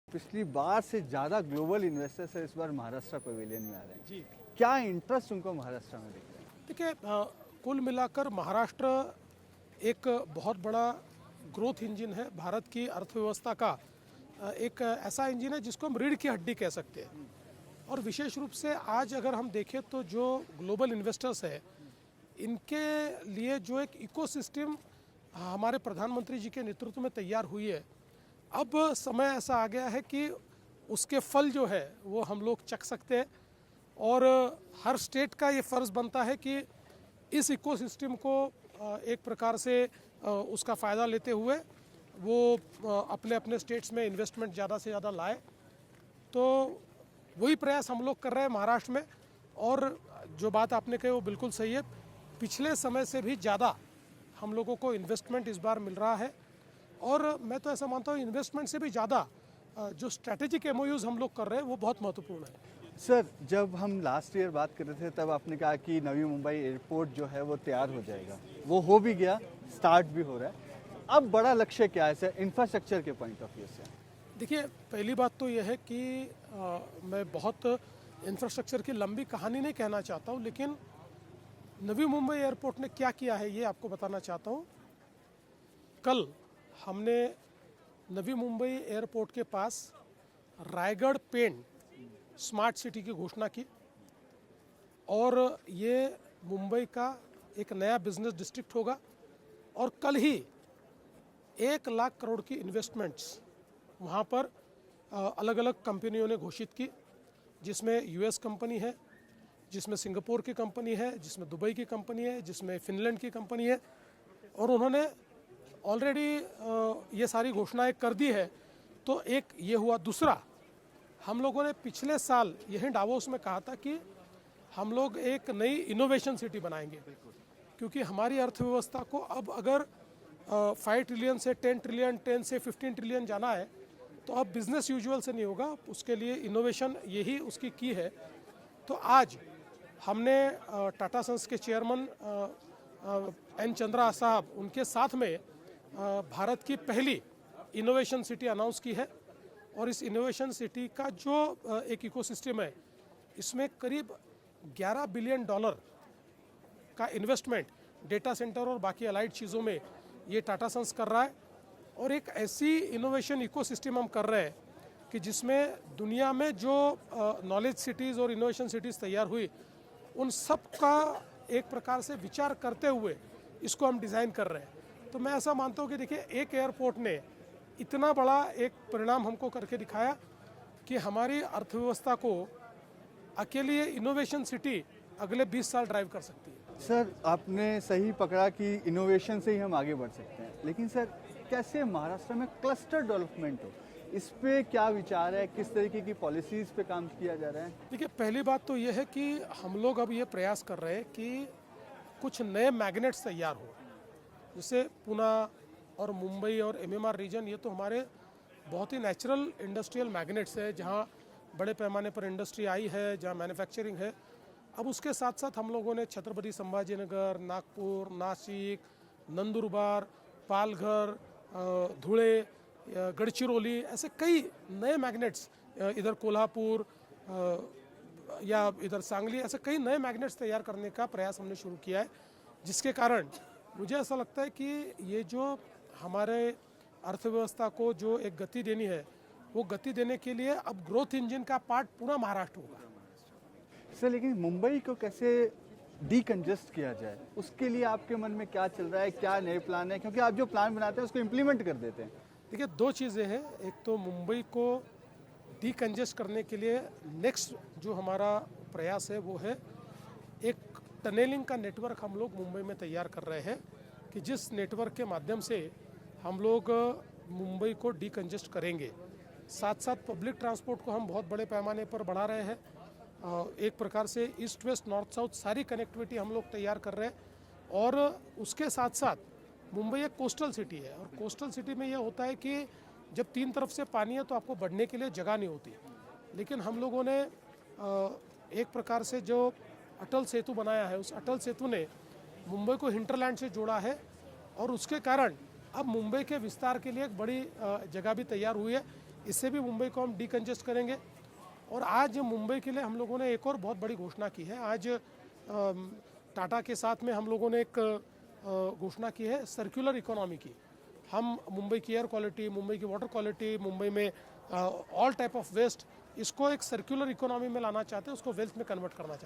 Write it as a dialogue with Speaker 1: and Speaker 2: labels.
Speaker 1: पिछली बार से ज़्यादा ग्लोबल इन्वेस्टर्स इस बार महाराष्ट्र पवेलियन में आ रहे हैं
Speaker 2: जी
Speaker 1: क्या इंटरेस्ट उनको महाराष्ट्र में दिख रहा है?
Speaker 2: देखिए, कुल मिलाकर महाराष्ट्र एक बहुत बड़ा ग्रोथ इंजन है। भारत की अर्थव्यवस्था का एक ऐसा इंजन है जिसको हम रीढ़ की हड्डी कह सकते हैं। और विशेष रूप से आज अगर हम देखें तो जो ग्लोबल इन्वेस्टर्स है, इनके लिए जो एक इकोसिस्टम हमारे प्रधानमंत्री जी के नेतृत्व में तैयार हुई है, अब समय ऐसा आ गया है कि उसके फल जो है वो हम लोग चख सकते हैं। और हर स्टेट का ये फ़र्ज़ बनता है कि इस इकोसिस्टम को एक प्रकार से उसका फ़ायदा लेते हुए वो अपने अपने स्टेट्स में इन्वेस्टमेंट ज़्यादा से ज़्यादा लाए। तो वही प्रयास हम लोग कर रहे हैं महाराष्ट्र में। और जो बात आपने कही वो बिल्कुल सही है, पिछले समय से भी ज़्यादा हम लोगों को इन्वेस्टमेंट इस बार मिल रहा है। और मैं तो ऐसा मानता हूँ इन्वेस्टमेंट से भी ज़्यादा जो स्ट्रैटेजिक एमओयूज़ हम लोग कर रहे हैं वो बहुत महत्वपूर्ण है।
Speaker 1: सर, जब हम लास्ट ईयर बात कर रहे थे तब आपने कहा कि नवी मुंबई एयरपोर्ट जो है वो तैयार हो जाएगा, वो हो भी गया, स्टार्ट भी हो रहा है। अब बड़ा लक्ष्य क्या है सर इंफ्रास्ट्रक्चर के पॉइंट ऑफ व्यू से?
Speaker 2: देखिए, पहली बात तो यह है कि मैं बहुत इंफ्रास्ट्रक्चर की लंबी कहानी नहीं कहना चाहता हूँ, लेकिन नवी मुंबई एयरपोर्ट ने क्या किया है ये आपको बताना चाहता हूँ। कल हमने नवी मुंबई एयरपोर्ट के पास रायगढ़ पेंट स्मार्ट सिटी की घोषणा की। और ये मुंबई का एक नया बिजनेस डिस्ट्रिक्ट होगा। और कल ही 1 लाख करोड़ की इन्वेस्टमेंट्स वहाँ पर अलग अलग कंपनियों ने घोषित की, जिसमें यूएस कंपनी है, जिसमें सिंगापुर की कंपनी है, जिसमें दुबई की कंपनी है, जिसमें फिनलैंड की कंपनी है। और उन्होंने ऑलरेडी ये सारी घोषणाएं कर दी है। तो एक ये हुआ। दूसरा, हम लोगों ने पिछले साल यही डावोस में कहा था कि हम लोग एक नई इनोवेशन सिटी बनाएंगे, क्योंकि हमारी अर्थव्यवस्था को अब अगर 5 ट्रिलियन से 10 ट्रिलियन, 10 से 15 ट्रिलियन जाना है तो अब बिजनेस यूजुअल से नहीं होगा, उसके लिए इनोवेशन यही उसकी की है। तो आज हमने टाटा सन्स के चेयरमैन एन चंद्रा साहब उनके साथ में भारत की पहली इनोवेशन सिटी अनाउंस की है। और इस इनोवेशन सिटी का जो एक इकोसिस्टम है, इसमें करीब $11 बिलियन का इन्वेस्टमेंट डेटा सेंटर और बाकी अलाइड चीज़ों में ये टाटा सन्स कर रहा है। और एक ऐसी इनोवेशन इकोसिस्टम हम कर रहे हैं कि जिसमें दुनिया में जो नॉलेज सिटीज़ और इनोवेशन सिटीज़ तैयार हुई, उन सब का एक प्रकार से विचार करते हुए इसको हम डिज़ाइन कर रहे हैं। तो मैं ऐसा मानता हूँ कि देखिए, एक एयरपोर्ट ने इतना बड़ा एक परिणाम हमको करके दिखाया कि हमारी अर्थव्यवस्था को अकेले इनोवेशन सिटी अगले 20 साल ड्राइव कर सकती है।
Speaker 1: सर, आपने सही पकड़ा कि इनोवेशन से ही हम आगे बढ़ सकते हैं, लेकिन सर कैसे महाराष्ट्र में क्लस्टर डेवलपमेंट हो, इस पे क्या विचार है? किस तरीके की पॉलिसीज़ पे काम किया जा रहा है?
Speaker 2: देखिए, पहली बात तो यह है कि हम लोग अब ये प्रयास कर रहे हैं कि कुछ नए मैग्नेट्स तैयार हो, जैसे पुणे और मुंबई और एमएमआर रीजन। ये तो हमारे बहुत ही नेचुरल इंडस्ट्रियल मैग्नेट्स है, जहाँ बड़े पैमाने पर इंडस्ट्री आई है, जहाँ मैन्युफैक्चरिंग है। अब उसके साथ साथ हम लोगों ने छत्रपति संभाजीनगर, नागपुर, नासिक, नंदुरबार, पालघर, धुले, गढ़चिरौली, ऐसे कई नए मैग्नेट्स, इधर कोल्हापुर या इधर सांगली, ऐसे कई नए मैग्नेट्स तैयार करने का प्रयास हमने शुरू किया है। जिसके कारण मुझे ऐसा लगता है कि ये जो हमारे अर्थव्यवस्था को जो एक गति देनी है, वो गति देने के लिए अब ग्रोथ इंजन का पार्ट पूरा महाराष्ट्र होगा।
Speaker 1: सर, लेकिन मुंबई को कैसे डीकंजेस्ट किया जाए, उसके लिए आपके मन में क्या चल रहा है, क्या नए प्लान है? क्योंकि आप जो प्लान बनाते हैं उसको इम्प्लीमेंट कर देते हैं।
Speaker 2: देखिए, 2 चीज़ें हैं। एक तो मुंबई को डीकंजेस्ट करने के लिए नेक्स्ट जो हमारा प्रयास है वो है एक टनलिंग का नेटवर्क हम लोग मुंबई में तैयार कर रहे हैं, कि जिस नेटवर्क के माध्यम से हम लोग मुंबई को डीकंजेस्ट करेंगे। साथ साथ पब्लिक ट्रांसपोर्ट को हम बहुत बड़े पैमाने पर बढ़ा रहे हैं। एक प्रकार से ईस्ट वेस्ट नॉर्थ साउथ सारी कनेक्टिविटी हम लोग तैयार कर रहे हैं। और उसके साथ साथ मुंबई एक कोस्टल सिटी है, और कोस्टल सिटी में ये होता है कि जब 3 तरफ से पानी है तो आपको बढ़ने के लिए जगह नहीं होती। लेकिन हम लोगों ने एक प्रकार से जो अटल सेतु बनाया है, उस अटल सेतु ने मुंबई को हिंटरलैंड से जोड़ा है। और उसके कारण अब मुंबई के विस्तार के लिए एक बड़ी जगह भी तैयार हुई है। इससे भी मुंबई को हम डीकंजेस्ट करेंगे। और आज मुंबई के लिए हम लोगों ने एक और बहुत बड़ी घोषणा की है। आज टाटा के साथ में हम लोगों ने एक घोषणा की है सर्कुलर इकोनॉमी की। हम मुंबई की एयर क्वालिटी, मुंबई की वाटर क्वालिटी, मुंबई में ऑल टाइप ऑफ वेस्ट, इसको एक सर्कुलर इकोनॉमी में लाना चाहते हैं, उसको वेल्थ में कन्वर्ट करना चाहते हैं।